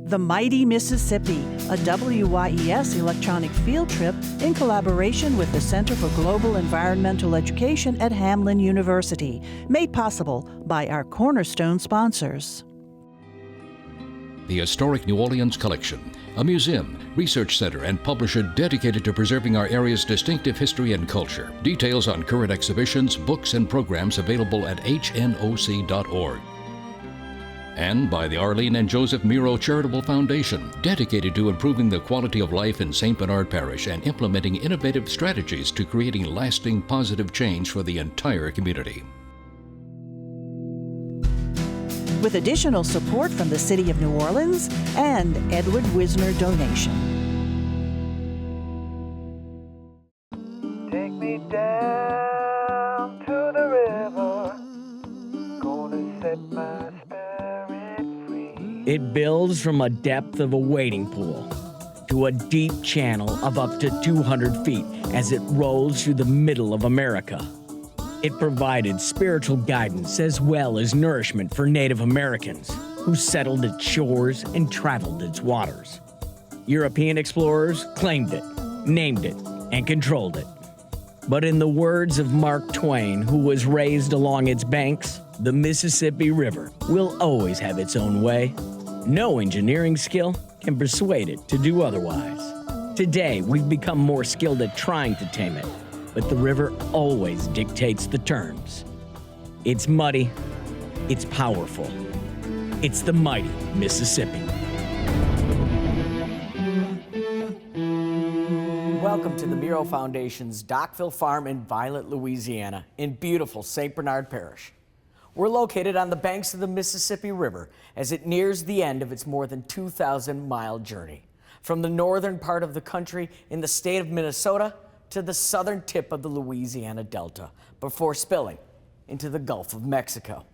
The Mighty Mississippi, a WYES electronic field trip in collaboration with the Center for Global Environmental Education at Hamline University, made possible by our cornerstone sponsors. The Historic New Orleans Collection, a museum, research center, and publisher dedicated to preserving our area's distinctive history and culture. Details on current exhibitions, books, and programs available at hnoc.org. And by the Arlene and Joseph Meraux Charitable Foundation, dedicated to improving the quality of life in St. Bernard Parish and implementing innovative strategies to creating lasting positive change for the entire community. With additional support from the City of New Orleans and Edward Wisner donation. Take me down to the river, gonna set my spirit free. It builds from a depth of a wading pool to a deep channel of up to 200 feet as it rolls through the middle of America. It provided spiritual guidance as well as nourishment for Native Americans who settled its shores and traveled its waters. European explorers claimed it, named it, and controlled it. But in the words of Mark Twain, who was raised along its banks, the Mississippi River will always have its own way. No engineering skill can persuade it to do otherwise. Today, we've become more skilled at trying to tame it, but the river always dictates the terms. It's muddy, it's powerful. It's the mighty Mississippi. Welcome to the Meraux Foundation's Docville Farm in Violet, Louisiana, in beautiful St. Bernard Parish. We're located on the banks of the Mississippi River as it nears the end of its more than 2,000-mile journey, from the northern part of the country in the state of Minnesota to the southern tip of the Louisiana Delta, before spilling into the Gulf of Mexico.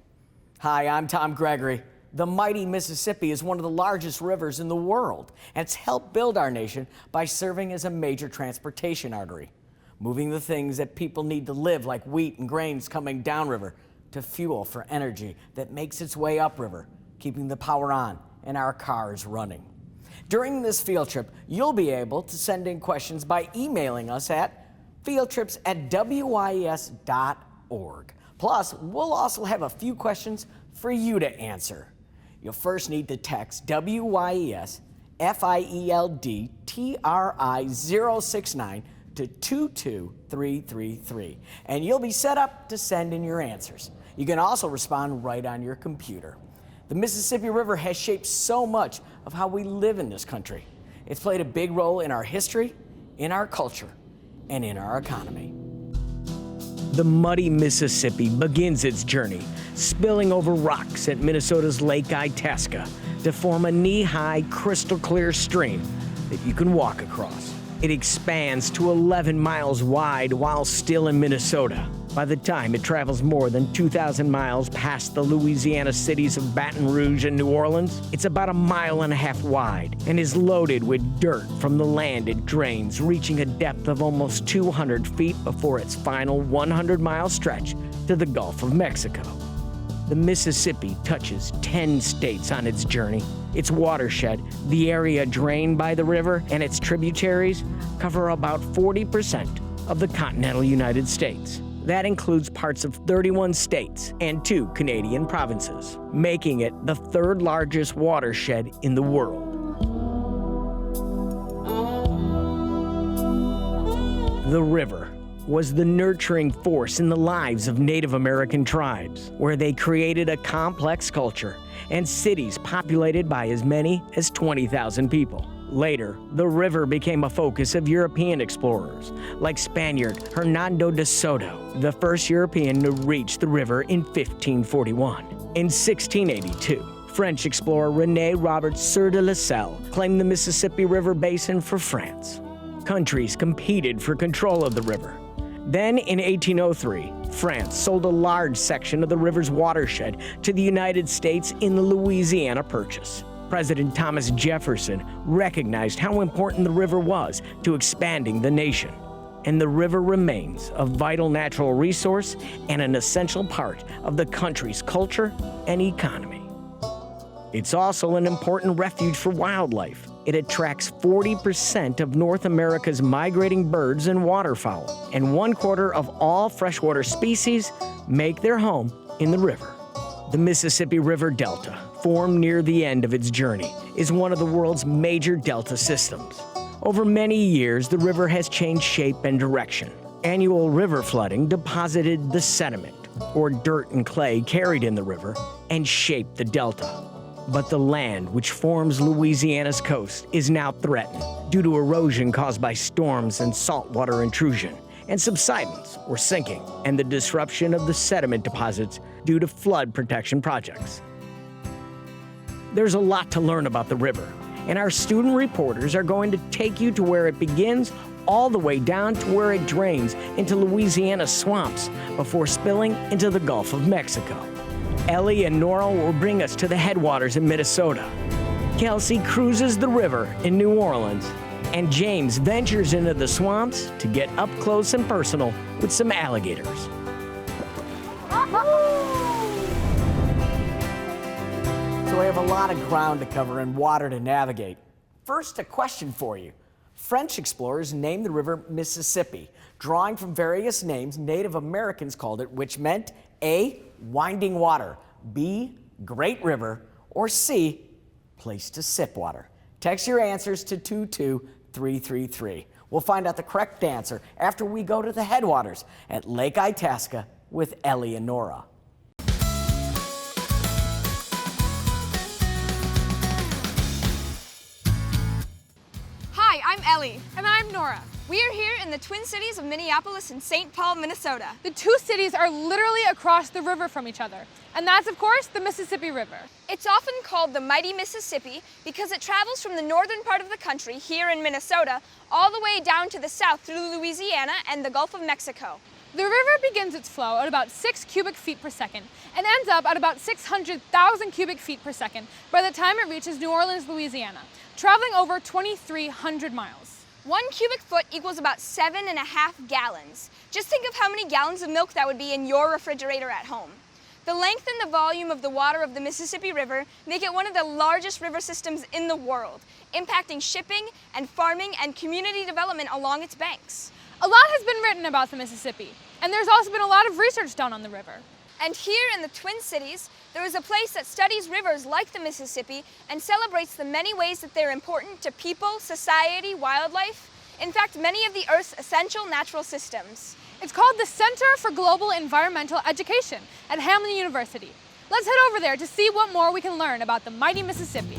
Hi, I'm Tom Gregory. The mighty Mississippi is one of the largest rivers in the world, and it's helped build our nation by serving as a major transportation artery, moving the things that people need to live, like wheat and grains coming downriver, to fuel for energy that makes its way upriver, keeping the power on and our cars running. During this field trip, you'll be able to send in questions by emailing us at fieldtrips@wyes.org. Plus, we'll also have a few questions for you to answer. You'll first need to text WYES FIELD TRI 069 to 22333, and you'll be set up to send in your answers. You can also respond right on your computer. The Mississippi River has shaped so much of how we live in this country. It's played a big role in our history, in our culture, and in our economy. The muddy Mississippi begins its journey, spilling over rocks at Minnesota's Lake Itasca to form a knee-high, crystal-clear stream that you can walk across. It expands to 11 miles wide while still in Minnesota. By the time it travels more than 2,000 miles past the Louisiana cities of Baton Rouge and New Orleans, it's about 1.5 miles wide and is loaded with dirt from the land it drains, reaching a depth of almost 200 feet before its final 100-mile stretch to the Gulf of Mexico. The Mississippi touches 10 states on its journey. Its watershed, the area drained by the river, and its tributaries cover about 40% of the continental United States. That includes parts of 31 states and 2 Canadian provinces, making it the third largest watershed in the world. The river was the nurturing force in the lives of Native American tribes, where they created a complex culture and cities populated by as many as 20,000 people. Later, the river became a focus of European explorers, like Spaniard Hernando de Soto, the first European to reach the river in 1541. In 1682, French explorer René Robert Sieur de la Salle claimed the Mississippi River basin for France. Countries competed for control of the river. Then, in 1803, France sold a large section of the river's watershed to the United States in the Louisiana Purchase. President Thomas Jefferson recognized how important the river was to expanding the nation, and the river remains a vital natural resource and an essential part of the country's culture and economy. It's also an important refuge for wildlife. It attracts 40% of North America's migrating birds and waterfowl, and 1/4 of all freshwater species make their home in the river. The Mississippi River Delta, formed near the end of its journey, is one of the world's major delta systems. Over many years, the river has changed shape and direction. Annual river flooding deposited the sediment, or dirt and clay carried in the river, and shaped the delta. But the land which forms Louisiana's coast is now threatened due to erosion caused by storms and saltwater intrusion, and subsidence, or sinking, and the disruption of the sediment deposits due to flood protection projects. There's a lot to learn about the river, and our student reporters are going to take you to where it begins all the way down to where it drains into Louisiana's swamps before spilling into the Gulf of Mexico. Ellie and Nora will bring us to the headwaters in Minnesota. Kelsey cruises the river in New Orleans, and James ventures into the swamps to get up close and personal with some alligators. So we have a lot of ground to cover and water to navigate. First, a question for you. French explorers named the river Mississippi, drawing from various names Native Americans called it, which meant A, winding water, B, great river, or C, place to sip water. Text your answers to 22333. We'll find out the correct answer after we go to the headwaters at Lake Itasca with Ellie and Nora. Hi, I'm Ellie. And I'm Nora. We are here in the Twin Cities of Minneapolis and St. Paul, Minnesota. The two cities are literally across the river from each other. And that's, of course, the Mississippi River. It's often called the Mighty Mississippi because it travels from the northern part of the country, here in Minnesota, all the way down to the south through Louisiana and the Gulf of Mexico. The river begins its flow at about 6 cubic feet per second and ends up at about 600,000 cubic feet per second by the time it reaches New Orleans, Louisiana, traveling over 2,300 miles. 1 cubic foot equals about 7.5 gallons. Just think of how many gallons of milk that would be in your refrigerator at home. The length and the volume of the water of the Mississippi River make it one of the largest river systems in the world, impacting shipping and farming and community development along its banks. A lot has been written about the Mississippi, and there's also been a lot of research done on the river. And here in the Twin Cities, there is a place that studies rivers like the Mississippi and celebrates the many ways that they're important to people, society, wildlife, in fact, many of the Earth's essential natural systems. It's called the Center for Global Environmental Education at Hamline University. Let's head over there to see what more we can learn about the mighty Mississippi.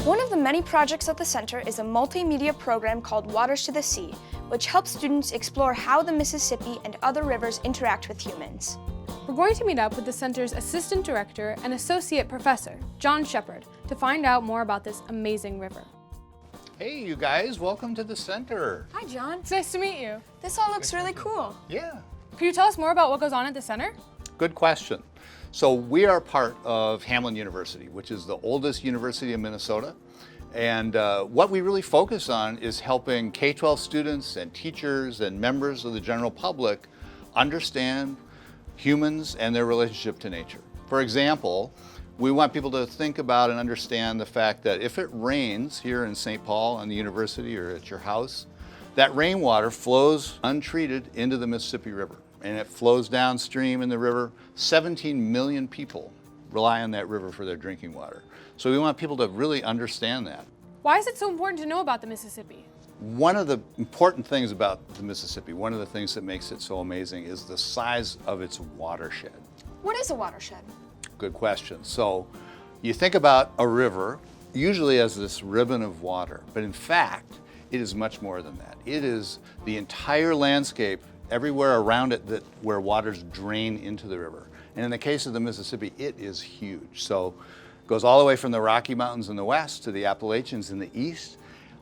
One of the many projects at the center is a multimedia program called Waters to the Sea, which helps students explore how the Mississippi and other rivers interact with humans. We're going to meet up with the center's assistant director and associate professor, John Shepard, to find out more about this amazing river. Hey, you guys, welcome to the center. Hi, John. It's nice to meet you. This all looks really cool. Yeah. Could you tell us more about what goes on at the center? Good question. So we are part of Hamline University, which is the oldest university in Minnesota. And what we really focus on is helping K-12 students and teachers and members of the general public understand humans and their relationship to nature. For example, we want people to think about and understand the fact that if it rains here in St. Paul on the university or at your house, that rainwater flows untreated into the Mississippi River. And it flows downstream in the river. 17 million people rely on that river for their drinking water. So we want people to really understand that. Why is it so important to know about the Mississippi? One of the important things about the Mississippi, one of the things that makes it so amazing is the size of its watershed. What is a watershed? Good question. So you think about a river usually as this ribbon of water, but in fact, it is much more than that. It is the entire landscape everywhere around it where waters drain into the river. And in the case of the Mississippi, it is huge. So it goes all the way from the Rocky Mountains in the west to the Appalachians in the east.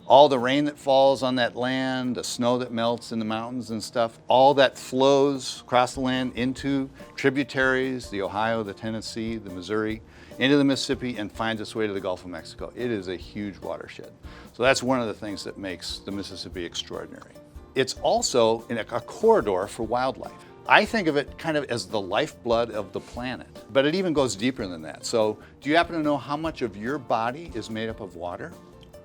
All the rain that falls on that land, the snow that melts in the mountains and stuff, all that flows across the land into tributaries, the Ohio, the Tennessee, the Missouri, into the Mississippi and finds its way to the Gulf of Mexico. It is a huge watershed. So that's one of the things that makes the Mississippi extraordinary. It's also a corridor for wildlife. I think of it kind of as the lifeblood of the planet, but it even goes deeper than that. So do you happen to know how much of your body is made up of water?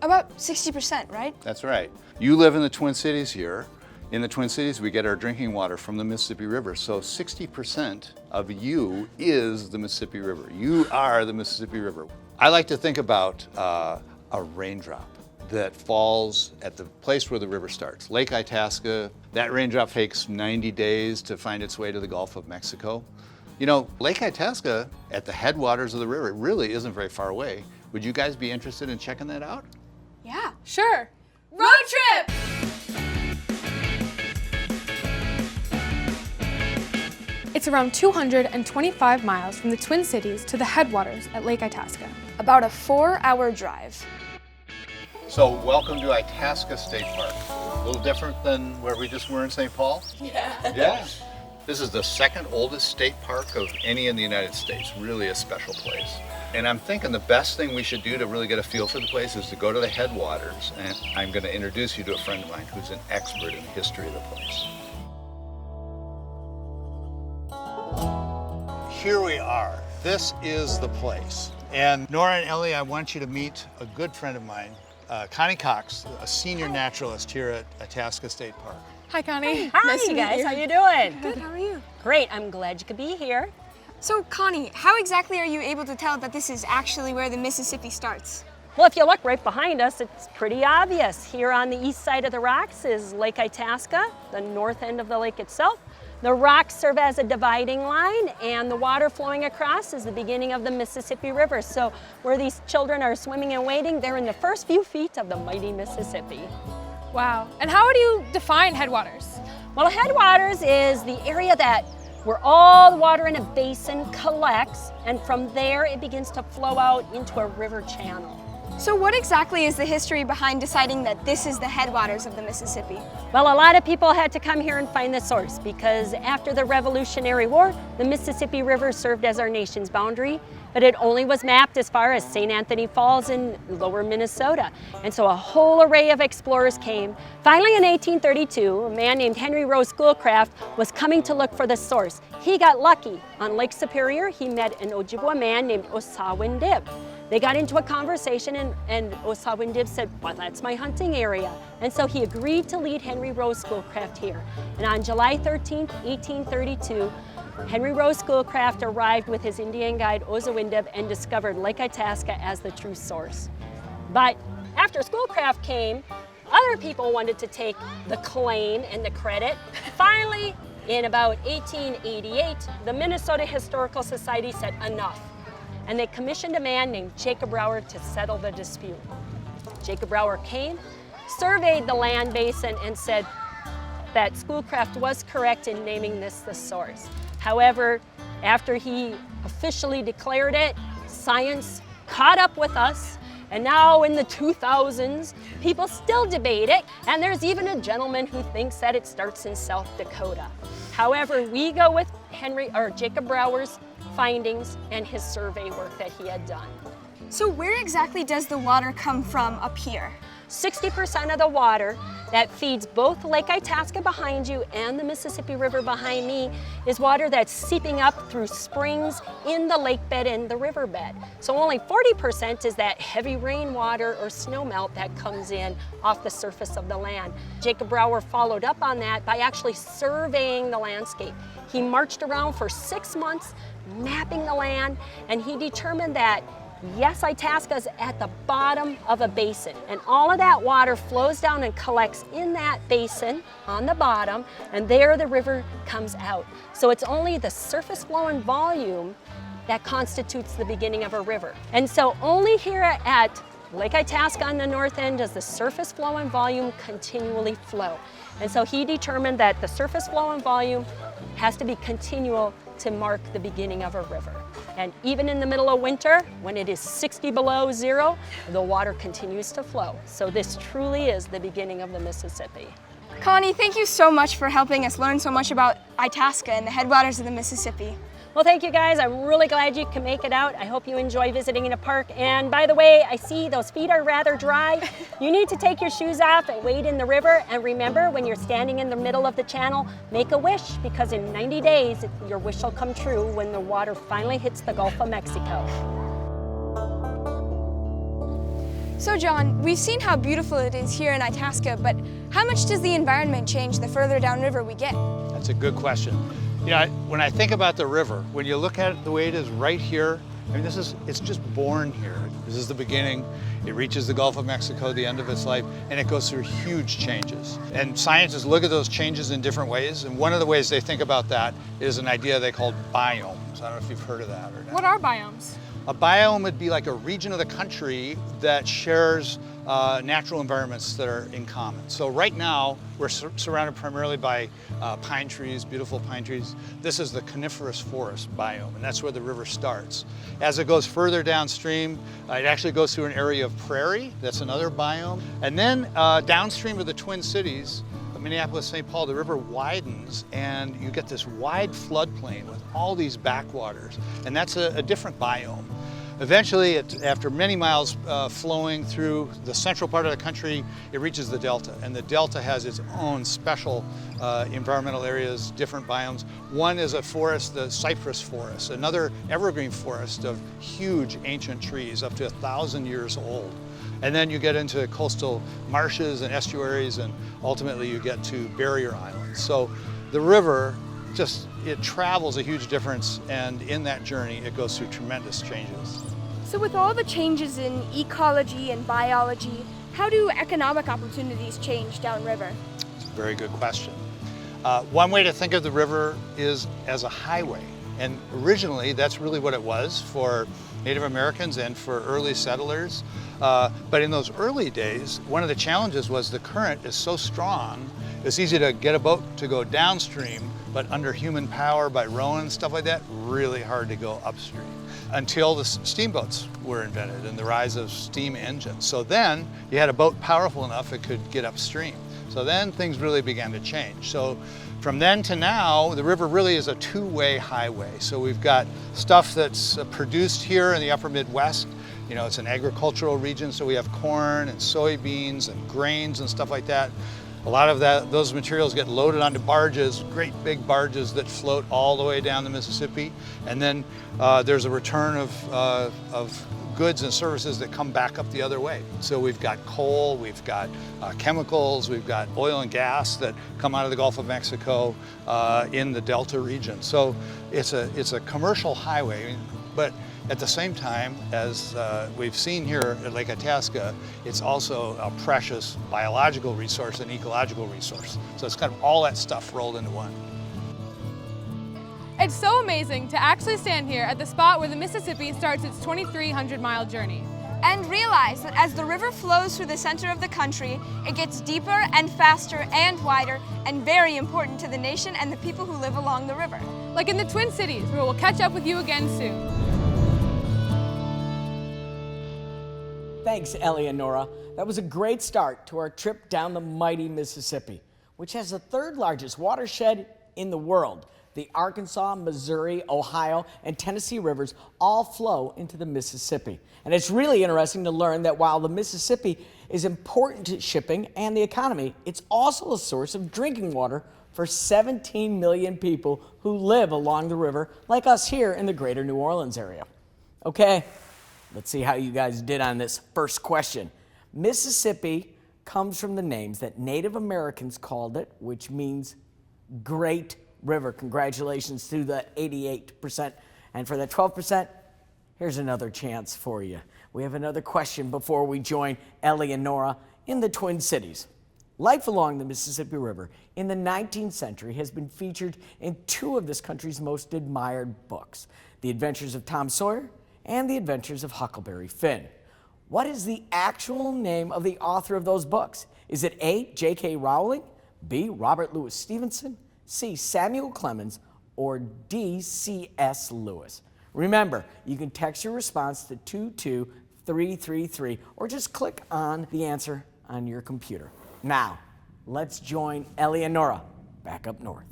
About 60%, right? That's right. You live in the Twin Cities here. In the Twin Cities, we get our drinking water from the Mississippi River. So 60% of you is the Mississippi River. You are the Mississippi River. I like to think about a raindrop that falls at the place where the river starts. Lake Itasca, that raindrop takes 90 days to find its way to the Gulf of Mexico. You know, Lake Itasca at the headwaters of the river really isn't very far away. Would you guys be interested in checking that out? Yeah. Sure. Road trip! It's around 225 miles from the Twin Cities to the headwaters at Lake Itasca. About a 4-hour drive. So welcome to Itasca State Park. A little different than where we just were in St. Paul? Yeah. This is the second oldest state park of any in the United States. Really a special place. And I'm thinking the best thing we should do to really get a feel for the place is to go to the headwaters. And I'm going to introduce you to a friend of mine who's an expert in the history of the place. Here we are. This is the place. And Nora and Ellie, I want you to meet a good friend of mine, Connie Cox, a senior naturalist here at Itasca State Park. Hi, Connie. Hi, you guys. How you doing? Good, how are you? Great. I'm glad you could be here. So, Connie, how exactly are you able to tell that this is actually where the Mississippi starts? Well, if you look right behind us, it's pretty obvious. Here on the east side of the rocks is Lake Itasca, the north end of the lake itself. The rocks serve as a dividing line, and the water flowing across is the beginning of the Mississippi River. So where these children are swimming and wading, they're in the first few feet of the mighty Mississippi. Wow. And how would you define headwaters? Well, headwaters is the area where all the water in a basin collects, and from there it begins to flow out into a river channel. So what exactly is the history behind deciding that this is the headwaters of the Mississippi? Well, a lot of people had to come here and find the source because after the Revolutionary War, the Mississippi River served as our nation's boundary, but it only was mapped as far as St. Anthony Falls in lower Minnesota. And so a whole array of explorers came. Finally, in 1832, a man named Henry Rowe Schoolcraft was coming to look for the source. He got lucky. On Lake Superior, he met an Ojibwa man named Osawin-Dib. They got into a conversation and Osawin-Dib said, well, that's my hunting area. And so he agreed to lead Henry Rowe Schoolcraft here. And on July 13th, 1832, Henry Rowe Schoolcraft arrived with his Indian guide Osawin-Dib and discovered Lake Itasca as the true source. But after Schoolcraft came, other people wanted to take the claim and the credit. Finally, in about 1888, the Minnesota Historical Society said enough. And they commissioned a man named Jacob Brower to settle the dispute. Jacob Brower came, surveyed the land basin, and said that Schoolcraft was correct in naming this the source. However, after he officially declared it, science caught up with us, and now in the 2000s, people still debate it, and there's even a gentleman who thinks that it starts in South Dakota. However, we go with Jacob Brower's findings and his survey work that he had done. So where exactly does the water come from up here? 60% of the water that feeds both Lake Itasca behind you and the Mississippi River behind me is water that's seeping up through springs in the lake bed and the riverbed. So only 40% is that heavy rainwater or snowmelt that comes in off the surface of the land. Jacob Brower followed up on that by actually surveying the landscape. He marched around for 6 months, mapping the land, and he determined that yes, Itasca's at the bottom of a basin, and all of that water flows down and collects in that basin on the bottom, and there the river comes out. So it's only the surface flowing volume that constitutes the beginning of a river. And so only here at Lake Itasca on the north end does the surface flowing volume continually flow. And so he determined that the surface flowing volume has to be continual to mark the beginning of a river. And even in the middle of winter, when it is 60 below zero, the water continues to flow. So this truly is the beginning of the Mississippi. Connie, thank you so much for helping us learn so much about Itasca and the headwaters of the Mississippi. Well, thank you guys. I'm really glad you can make it out. I hope you enjoy visiting in a park. And by the way, I see those feet are rather dry. You need to take your shoes off and wade in the river. And remember, when you're standing in the middle of the channel, make a wish, because in 90 days, your wish will come true when the water finally hits the Gulf of Mexico. So John, we've seen how beautiful it is here in Itasca, but how much does the environment change the further downriver we get? That's a good question. You know, when I think about the river, when you look at it the way it is right here, I mean, it's just born here. This is the beginning. It reaches the Gulf of Mexico, the end of its life, and it goes through huge changes. And scientists look at those changes in different ways, and one of the ways they think about that is an idea they call biomes. I don't know if you've heard of that or not. What are biomes? A biome would be like a region of the country that shares natural environments that are in common. So right now, we're surrounded primarily by pine trees, beautiful pine trees. This is the coniferous forest biome, and that's where the river starts. As it goes further downstream, it actually goes through an area of prairie. That's another biome. And then downstream of the Twin Cities, Minneapolis, St. Paul, the river widens, and you get this wide floodplain with all these backwaters, and that's a different biome. Eventually, after many miles flowing through the central part of the country, it reaches the delta, and the delta has its own special environmental areas, different biomes. One is a forest, the cypress forest, another evergreen forest of huge ancient trees, up to 1,000 years old. And then you get into coastal marshes and estuaries, and ultimately you get to barrier islands. So the river it travels a huge difference, and in that journey it goes through tremendous changes. So with all the changes in ecology and biology, how do economic opportunities change downriver? It's a very good question. One way to think of the river is as a highway, and originally that's really what it was for Native Americans and for early settlers. But in those early days, one of the challenges was the current is so strong, it's easy to get a boat to go downstream, but under human power by rowing and stuff like that, really hard to go upstream. Until the steamboats were invented and the rise of steam engines. So then you had a boat powerful enough it could get upstream. So then things really began to change. So from then to now, the river really is a two-way highway. So we've got stuff that's produced here in the upper Midwest. You know, it's an agricultural region, so we have corn and soybeans and grains and stuff like that. A lot of those materials get loaded onto barges, great big barges that float all the way down the Mississippi. And then there's a return of goods and services that come back up the other way. So we've got coal, we've got chemicals, we've got oil and gas that come out of the Gulf of Mexico in the Delta region. So it's a commercial highway, but at the same time, as we've seen here at Lake Itasca, it's also a precious biological resource and ecological resource. So it's kind of all that stuff rolled into one. It's so amazing to actually stand here at the spot where the Mississippi starts its 2,300-mile journey. And realize that as the river flows through the center of the country, it gets deeper and faster and wider, and very important to the nation and the people who live along the river. Like in the Twin Cities, where we'll catch up with you again soon. Thanks, Ellie and Nora. That was a great start to our trip down the mighty Mississippi, which has the third largest watershed in the world. The Arkansas, Missouri, Ohio, and Tennessee rivers all flow into the Mississippi. And it's really interesting to learn that while the Mississippi is important to shipping and the economy, it's also a source of drinking water for 17 million people who live along the river, like us here in the greater New Orleans area. Okay. Let's see how you guys did on this first question. Mississippi comes from the names that Native Americans called it, which means Great River. Congratulations to the 88%. And for that 12%, here's another chance for you. We have another question before we join Ellie and Nora in the Twin Cities. Life along the Mississippi River in the 19th century has been featured in two of this country's most admired books, The Adventures of Tom Sawyer and The Adventures of Huckleberry Finn. What is the actual name of the author of those books? Is it A, J.K. Rowling, B, Robert Louis Stevenson, C, Samuel Clemens, or D, C.S. Lewis? Remember, you can text your response to 22333 or just click on the answer on your computer. Now, let's join Ellie and Nora back up north.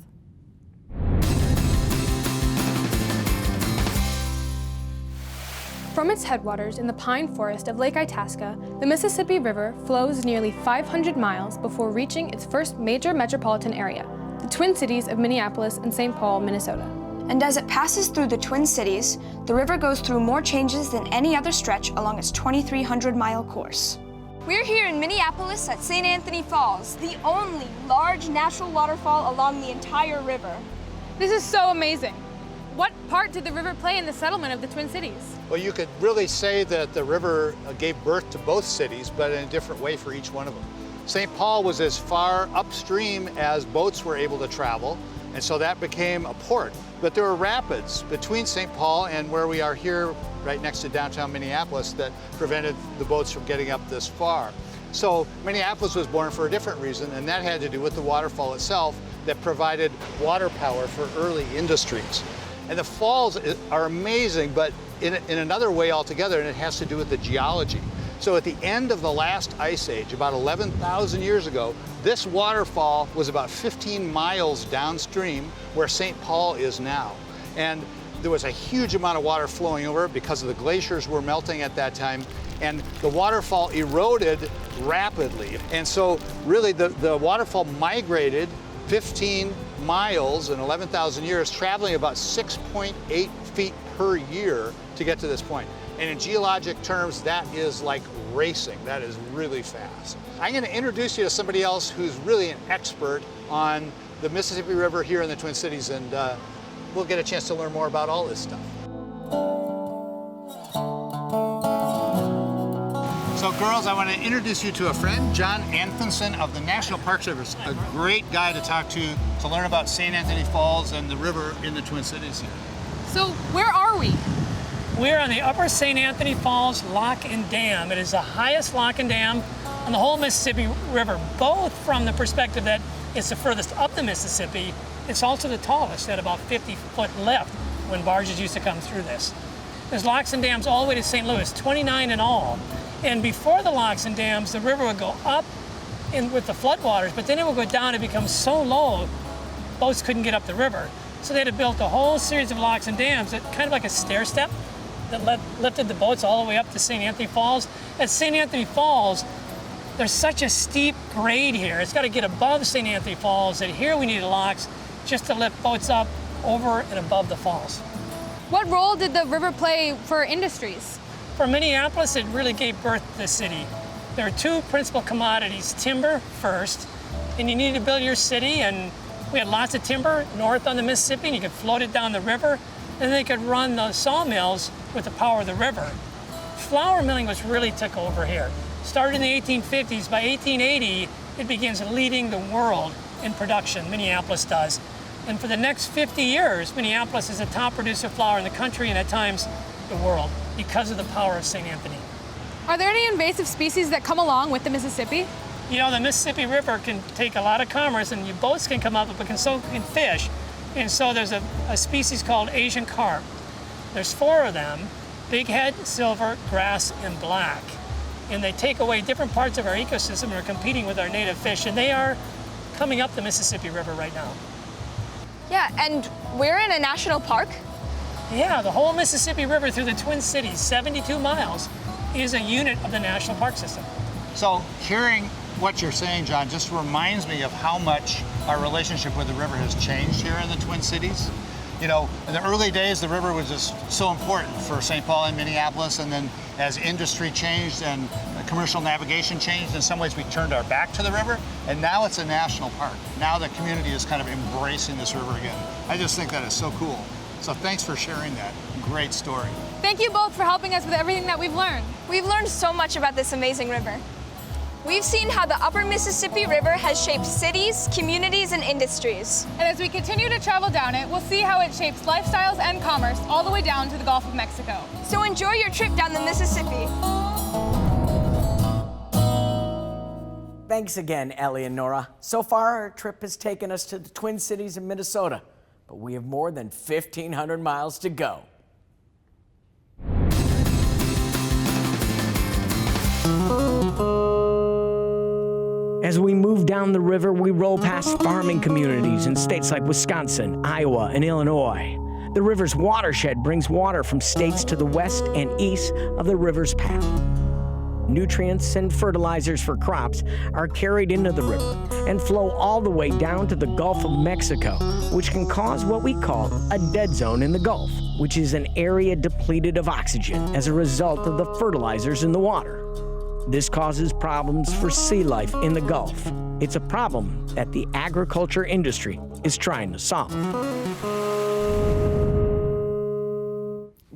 From its headwaters in the pine forest of Lake Itasca, the Mississippi River flows nearly 500 miles before reaching its first major metropolitan area, the Twin Cities of Minneapolis and St. Paul, Minnesota. And as it passes through the Twin Cities, the river goes through more changes than any other stretch along its 2,300-mile course. We're here in Minneapolis at St. Anthony Falls, the only large natural waterfall along the entire river. This is so amazing. What part did the river play in the settlement of the Twin Cities? Well, you could really say that the river gave birth to both cities, but in a different way for each one of them. St. Paul was as far upstream as boats were able to travel, and so that became a port. But there were rapids between St. Paul and where we are here, right next to downtown Minneapolis, that prevented the boats from getting up this far. So Minneapolis was born for a different reason, and that had to do with the waterfall itself that provided water power for early industries. And the falls are amazing, but in another way altogether, and it has to do with the geology. So at the end of the last ice age, about 11,000 years ago, this waterfall was about 15 miles downstream where St. Paul is now. And there was a huge amount of water flowing over because of the glaciers were melting at that time, and the waterfall eroded rapidly. And so really the waterfall migrated 15 miles in 11,000 years, traveling about 6.8 feet per year to get to this point. And in geologic terms, that is like racing. That is really fast. I'm going to introduce you to somebody else who's really an expert on the Mississippi River here in the Twin Cities, and we'll get a chance to learn more about all this stuff. So girls, I want to introduce you to a friend, John Anfinson of the National Park Service, a great guy to talk to learn about St. Anthony Falls and the river in the Twin Cities here. So where are we? We're on the upper St. Anthony Falls Lock and Dam. It is the highest lock and dam on the whole Mississippi River, both from the perspective that it's the furthest up the Mississippi. It's also the tallest at about 50-foot lift when barges used to come through this. There's locks and dams all the way to St. Louis, 29 in all. And before the locks and dams, the river would go up with the floodwaters, but then it would go down and become so low, boats couldn't get up the river. So they had to build a whole series of locks and dams, that kind of like a stair step that lifted the boats all the way up to St. Anthony Falls. At St. Anthony Falls, there's such a steep grade here. It's got to get above St. Anthony Falls that here we needed locks just to lift boats up over and above the falls. What role did the river play for industries? For Minneapolis, it really gave birth to the city. There are two principal commodities, timber first, and you needed to build your city, and we had lots of timber north on the Mississippi, and you could float it down the river, and they could run the sawmills with the power of the river. Flour milling was really took over here. Started in the 1850s, by 1880, it begins leading the world in production, Minneapolis does. And for the next 50 years, Minneapolis is the top producer of flour in the country and at times the world, because of the power of St. Anthony. Are there any invasive species that come along with the Mississippi? You know, the Mississippi River can take a lot of commerce, and your boats can come up, but so can fish. And so there's a species called Asian carp. There's 4 of them, bighead, silver, grass, and black. And they take away different parts of our ecosystem and are competing with our native fish, and they are coming up the Mississippi River right now. Yeah, and we're in a national park? Yeah, the whole Mississippi River through the Twin Cities, 72 miles, is a unit of the national park system. So hearing what you're saying, John, just reminds me of how much our relationship with the river has changed here in the Twin Cities. You know, in the early days, the river was just so important for St. Paul and Minneapolis, and then as industry changed and commercial navigation changed, in some ways we turned our back to the river, and now it's a national park. Now the community is kind of embracing this river again. I just think that is so cool. So thanks for sharing that. Great story. Thank you both for helping us with everything that we've learned. We've learned so much about this amazing river. We've seen how the upper Mississippi River has shaped cities, communities, and industries. And as we continue to travel down it, we'll see how it shapes lifestyles and commerce all the way down to the Gulf of Mexico. So enjoy your trip down the Mississippi. Thanks again, Ellie and Nora. So far, our trip has taken us to the Twin Cities of Minnesota, but we have more than 1,500 miles to go. As we move down the river, we roll past farming communities in states like Wisconsin, Iowa, and Illinois. The river's watershed brings water from states to the west and east of the river's path. Nutrients and fertilizers for crops are carried into the river and flow all the way down to the Gulf of Mexico, which can cause what we call a dead zone in the Gulf, which is an area depleted of oxygen as a result of the fertilizers in the water. This causes problems for sea life in the Gulf. It's a problem that the agriculture industry is trying to solve.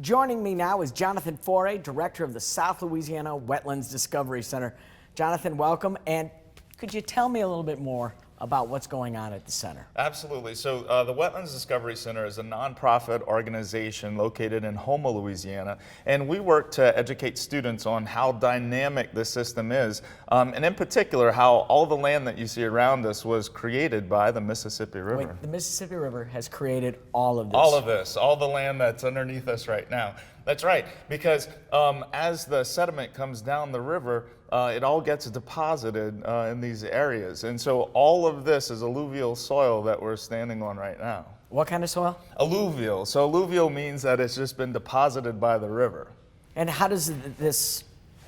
Joining me now is Jonathan Foret, Director of the South Louisiana Wetlands Discovery Center. Jonathan, welcome. And could you tell me a little bit more about what's going on at the center? Absolutely. So the Wetlands Discovery Center is a nonprofit organization located in Houma, Louisiana, and we work to educate students on how dynamic this system is, and in particular how all the land that you see around us was created by the Mississippi River. Wait, the Mississippi River has created all of this? All of this, all the land that's underneath us right now. That's right, because as the sediment comes down the river, it all gets deposited in these areas. And so all of this is alluvial soil that we're standing on right now. What kind of soil? Alluvial. So alluvial means that it's just been deposited by the river. And how does this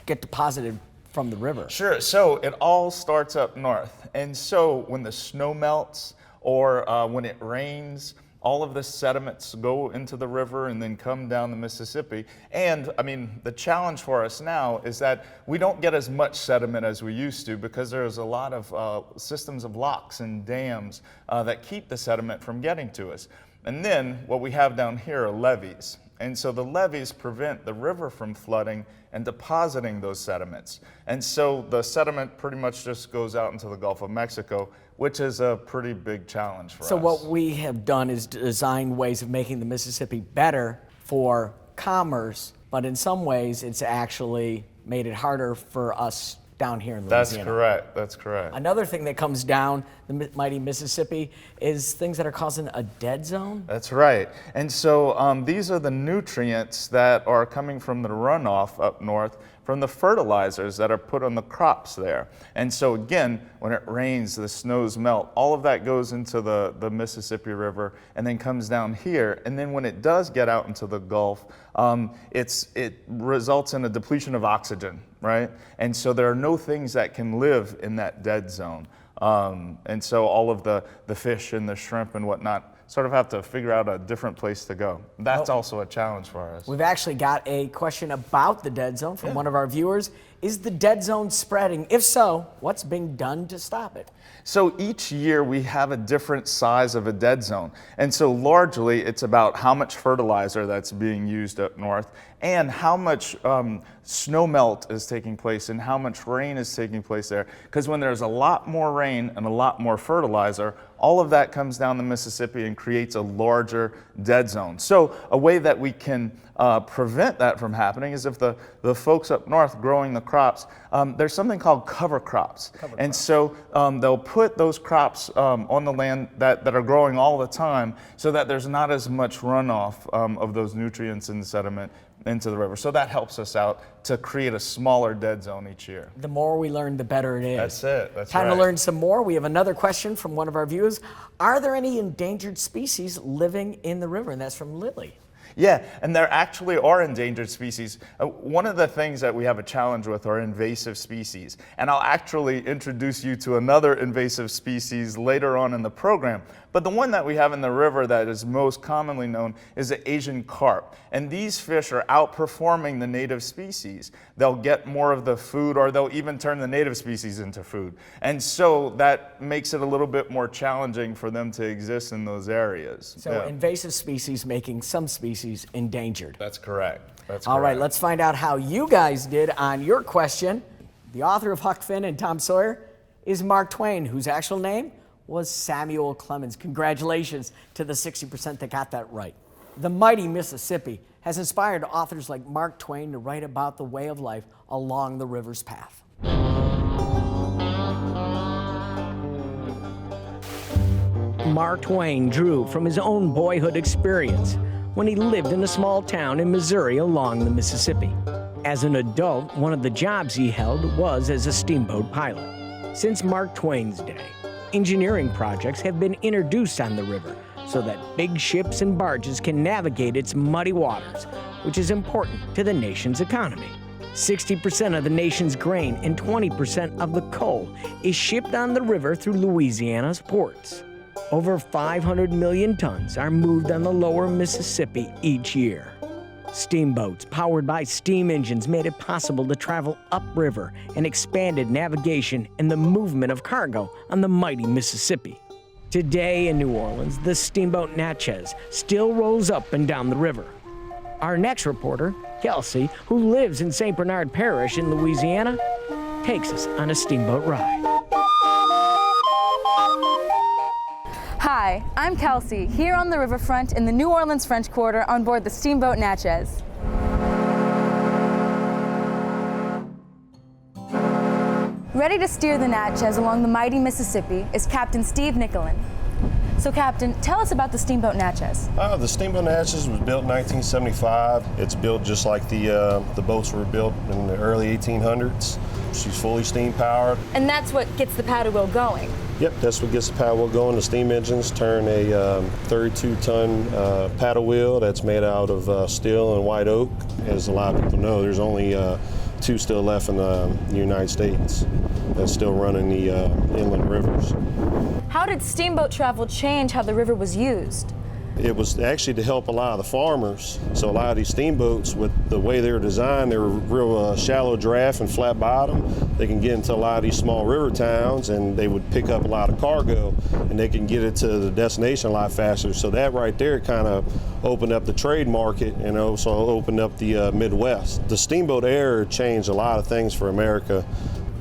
get deposited from the river? Sure, so it all starts up north. And so when the snow melts or when it rains, all of the sediments go into the river and then come down the Mississippi. And I mean, the challenge for us now is that we don't get as much sediment as we used to because there's a lot of systems of locks and dams that keep the sediment from getting to us. And then what we have down here are levees. And so the levees prevent the river from flooding and depositing those sediments. And so the sediment pretty much just goes out into the Gulf of Mexico, which is a pretty big challenge for us. So what we have done is design ways of making the Mississippi better for commerce, but in some ways it's actually made it harder for us down here in Louisiana. That's correct, that's correct. Another thing that comes down the mighty Mississippi is things that are causing a dead zone. That's right. And so these are the nutrients that are coming from the runoff up north from the fertilizers that are put on the crops there. And so again, when it rains, the snows melt, all of that goes into the Mississippi River and then comes down here. And then when it does get out into the Gulf, it results in a depletion of oxygen, right? And so there are no things that can live in that dead zone. And so all of the fish and the shrimp and whatnot sort of have to figure out a different place to go. That's also a challenge for us. We've actually got a question about the dead zone from one of our viewers. Is the dead zone spreading? If so, what's being done to stop it? So each year we have a different size of a dead zone. And so largely it's about how much fertilizer that's being used up north and how much snow melt is taking place and how much rain is taking place there. Because when there's a lot more rain and a lot more fertilizer, all of that comes down the Mississippi and creates a larger dead zone. So a way that we can prevent that from happening is if the folks up north growing the crops, there's something called cover crops. And so they'll put those crops on the land that are growing all the time so that there's not as much runoff of those nutrients and sediment into the river. So that helps us out to create a smaller dead zone each year. The more we learn, the better it is. That's it. That's Time right. to learn some more. We have another question from one of our viewers. Are there any endangered species living in the river? And that's from Lily. Yeah, and there actually are endangered species. One of the things that we have a challenge with are invasive species. And I'll actually introduce you to another invasive species later on in the program. But the one that we have in the river that is most commonly known is the Asian carp. And these fish are outperforming the native species. They'll get more of the food, or they'll even turn the native species into food. And so that makes it a little bit more challenging for them to exist in those areas. So invasive species making some species endangered. That's correct. That's All correct. right, let's find out how you guys did on your question. The author of Huck Finn and Tom Sawyer is Mark Twain, whose actual name was Samuel Clemens. Congratulations to the 60% that got that right. The mighty Mississippi has inspired authors like Mark Twain to write about the way of life along the river's path. Mark Twain drew from his own boyhood experience when he lived in a small town in Missouri along the Mississippi. As an adult, one of the jobs he held was as a steamboat pilot. Since Mark Twain's day, engineering projects have been introduced on the river so that big ships and barges can navigate its muddy waters, which is important to the nation's economy. 60% of the nation's grain and 20% of the coal is shipped on the river through Louisiana's ports. Over 500 million tons are moved on the lower Mississippi each year. Steamboats powered by steam engines made it possible to travel upriver and expanded navigation and the movement of cargo on the mighty Mississippi. Today in New Orleans, the steamboat Natchez still rolls up and down the river. Our next reporter, Kelsey, who lives in St. Bernard Parish in Louisiana, takes us on a steamboat ride. Hi, I'm Kelsey, here on the riverfront in the New Orleans French Quarter on board the steamboat Natchez. Ready to steer the Natchez along the mighty Mississippi is Captain Steve Nicholin. So Captain, tell us about the steamboat Natchez. The steamboat Natchez was built in 1975. It's built just like the boats were built in the early 1800s. She's fully steam powered. And that's what gets the paddle wheel going. Yep, that's what gets the paddle wheel going. The steam engines turn a 32-ton paddle wheel that's made out of steel and white oak. As a lot of people know, there's only 2 still left in the United States that's still running the inland rivers. How did steamboat travel change how the river was used? It was actually to help a lot of the farmers. So a lot of these steamboats, with the way they were designed, they were real shallow draft and flat bottom. They can get into a lot of these small river towns and they would pick up a lot of cargo and they can get it to the destination a lot faster. So that right there kind of opened up the trade market and also opened up the Midwest. The steamboat era changed a lot of things for America.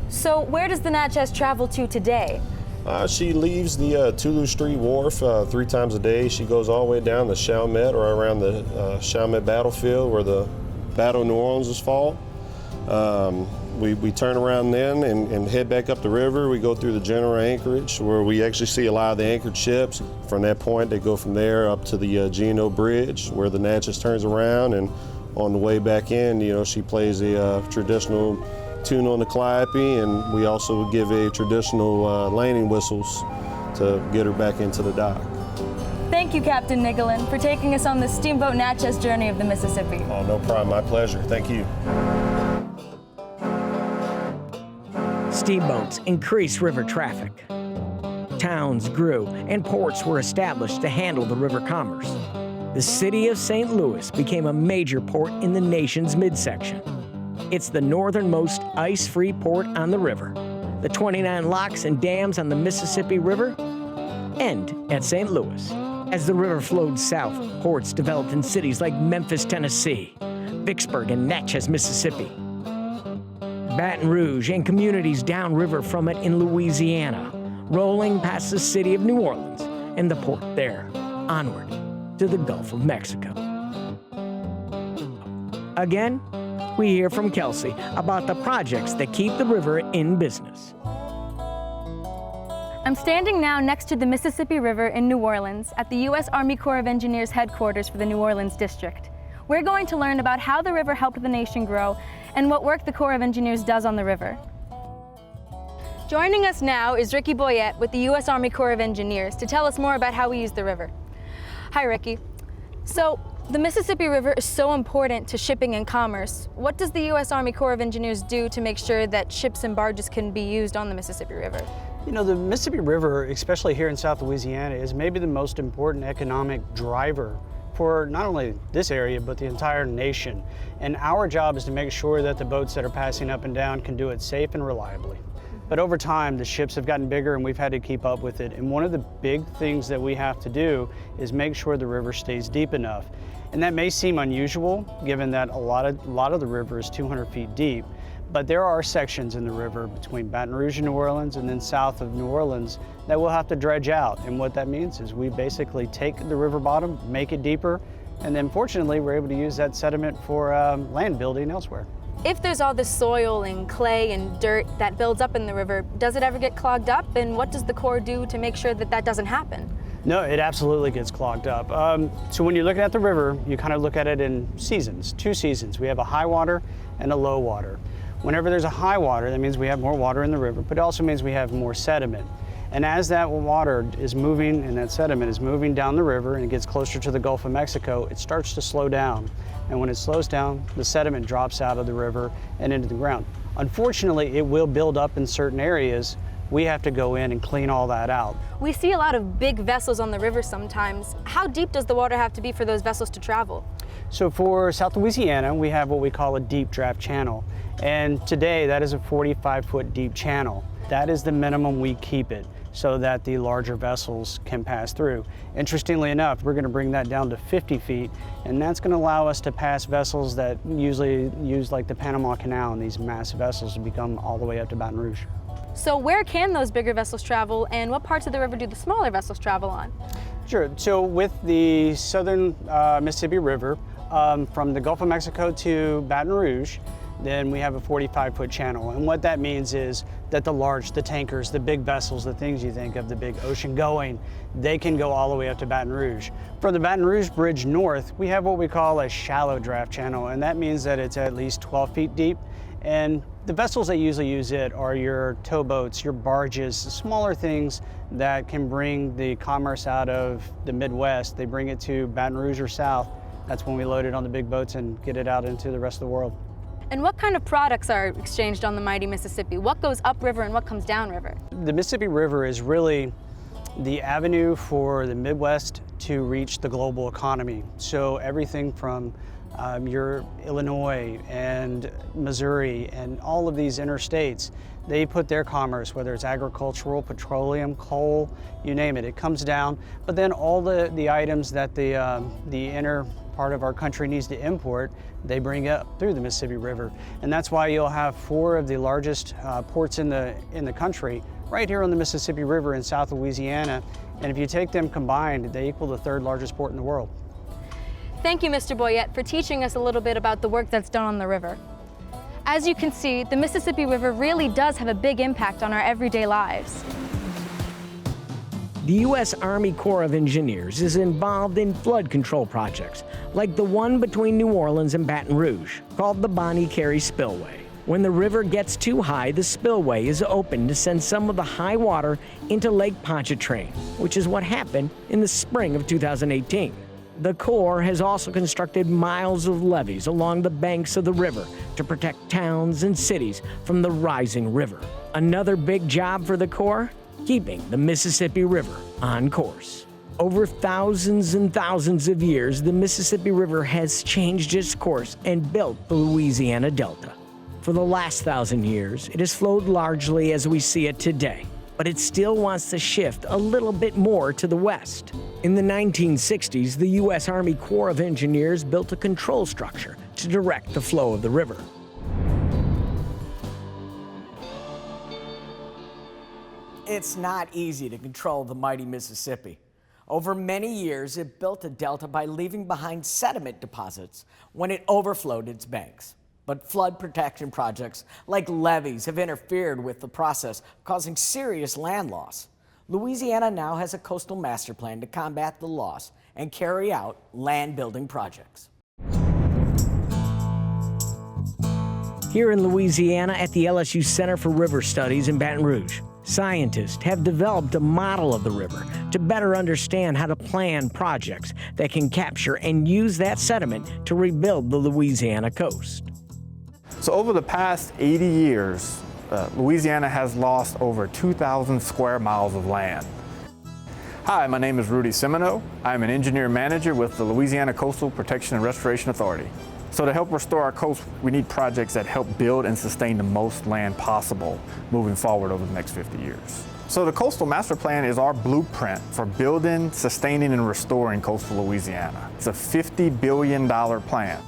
So where does the Natchez travel to today? She leaves the Toulouse Street Wharf 3 times a day. She goes all the way down to Chalmette or around the Chalmette battlefield where the Battle of New Orleans was fought. We turn around then and head back up the river. We go through the general anchorage where we actually see a lot of the anchored ships. From that point, they go from there up to the G&O Bridge where the Natchez turns around, and on the way back in, you know, she plays a traditional tune on the calliope, and we also give a traditional landing whistles to get her back into the dock. Thank you, Captain Nicholin, for taking us on the steamboat Natchez journey of the Mississippi. Oh, no problem. My pleasure. Thank you. Steamboats increased river traffic. Towns grew and ports were established to handle the river commerce. The city of St. Louis became a major port in the nation's midsection. It's the northernmost ice-free port on the river. The 29 locks and dams on the Mississippi River end at St. Louis. As the river flowed south, ports developed in cities like Memphis, Tennessee, Vicksburg, and Natchez, Mississippi, Baton Rouge, and communities downriver from it in Louisiana, rolling past the city of New Orleans and the port there, onward to the Gulf of Mexico. Again, we hear from Kelsey about the projects that keep the river in business. I'm standing now next to the Mississippi River in New Orleans at the U.S. Army Corps of Engineers headquarters for the New Orleans district. We're going to learn about how the river helped the nation grow and what work the Corps of Engineers does on the river. Joining us now is Ricky Boyette with the U.S. Army Corps of Engineers to tell us more about how we use the river. Hi, Ricky. So, the Mississippi River is so important to shipping and commerce. What does the U.S. Army Corps of Engineers do to make sure that ships and barges can be used on the Mississippi River? You know, the Mississippi River, especially here in South Louisiana, is maybe the most important economic driver for not only this area, but the entire nation. And our job is to make sure that the boats that are passing up and down can do it safe and reliably. But over time, the ships have gotten bigger and we've had to keep up with it. And one of the big things that we have to do is make sure the river stays deep enough. And that may seem unusual, given that a lot of the river is 200 feet deep. But there are sections in the river between Baton Rouge and New Orleans and then south of New Orleans that we'll have to dredge out. And what that means is we basically take the river bottom, make it deeper, and then fortunately we're able to use that sediment for land building elsewhere. If there's all this soil and clay and dirt that builds up in the river, does it ever get clogged up? And what does the Corps do to make sure that that doesn't happen? No, it absolutely gets clogged up. So when you're looking at the river, you kind of look at it in seasons, 2 seasons. We have a high water and a low water. Whenever there's a high water, that means we have more water in the river, but it also means we have more sediment. And as that water is moving and that sediment is moving down the river and it gets closer to the Gulf of Mexico, it starts to slow down. And when it slows down, the sediment drops out of the river and into the ground. Unfortunately, it will build up in certain areas. We have to go in and clean all that out. We see a lot of big vessels on the river sometimes. How deep does the water have to be for those vessels to travel? So for South Louisiana, we have what we call a deep draft channel. And today, that is a 45-foot deep channel. That is the minimum we keep it, so that the larger vessels can pass through. Interestingly enough, we're going to bring that down to 50 feet, and that's going to allow us to pass vessels that usually use like the Panama Canal and these massive vessels to become all the way up to Baton Rouge. So where can those bigger vessels travel, and what parts of the river do the smaller vessels travel on? Sure, so with the southern Mississippi River, from the Gulf of Mexico to Baton Rouge, then we have a 45-foot channel. And what that means is that the tankers, the big vessels, the things you think of, the big ocean going, they can go all the way up to Baton Rouge. From the Baton Rouge Bridge north, we have what we call a shallow draft channel, and that means that it's at least 12 feet deep. And the vessels that usually use it are your towboats, your barges, smaller things that can bring the commerce out of the Midwest. They bring it to Baton Rouge or south. That's when we load it on the big boats and get it out into the rest of the world. And what kind of products are exchanged on the mighty Mississippi? What goes upriver and what comes downriver? The Mississippi River is really the avenue for the Midwest to reach the global economy. So everything from your Illinois and Missouri and all of these interstates, they put their commerce, whether it's agricultural, petroleum, coal, you name it, it comes down. But then all the items that the inner part of our country needs to import, they bring up through the Mississippi River. And that's why you'll have 4 of the largest ports in the country right here on the Mississippi River in South Louisiana. And if you take them combined, they equal the 3rd largest port in the world. Thank you, Mr. Boyette, for teaching us a little bit about the work that's done on the river. As you can see, the Mississippi River really does have a big impact on our everyday lives. The U.S. Army Corps of Engineers is involved in flood control projects, like the one between New Orleans and Baton Rouge, called the Bonnie Carey Spillway. When the river gets too high, the spillway is open to send some of the high water into Lake Pontchartrain, which is what happened in the spring of 2018. The Corps has also constructed miles of levees along the banks of the river to protect towns and cities from the rising river. Another big job for the Corps? Keeping the Mississippi River on course. Over thousands and thousands of years, the Mississippi River has changed its course and built the Louisiana Delta. For the last 1,000 years, it has flowed largely as we see it today, but it still wants to shift a little bit more to the west. In the 1960s, the U.S. Army Corps of Engineers built a control structure to direct the flow of the river. It's not easy to control the mighty Mississippi. Over many years, it built a delta by leaving behind sediment deposits when it overflowed its banks. But flood protection projects like levees have interfered with the process, causing serious land loss. Louisiana now has a coastal master plan to combat the loss and carry out land building projects. Here in Louisiana at the LSU Center for River Studies in Baton Rouge, scientists have developed a model of the river to better understand how to plan projects that can capture and use that sediment to rebuild the Louisiana coast. So over the past 80 years, Louisiana has lost over 2,000 square miles of land. Hi, my name is Rudy Semino. I'm an engineer manager with the Louisiana Coastal Protection and Restoration Authority. So to help restore our coast, we need projects that help build and sustain the most land possible moving forward over the next 50 years. So the Coastal Master Plan is our blueprint for building, sustaining, and restoring coastal Louisiana. It's a $50 billion plan.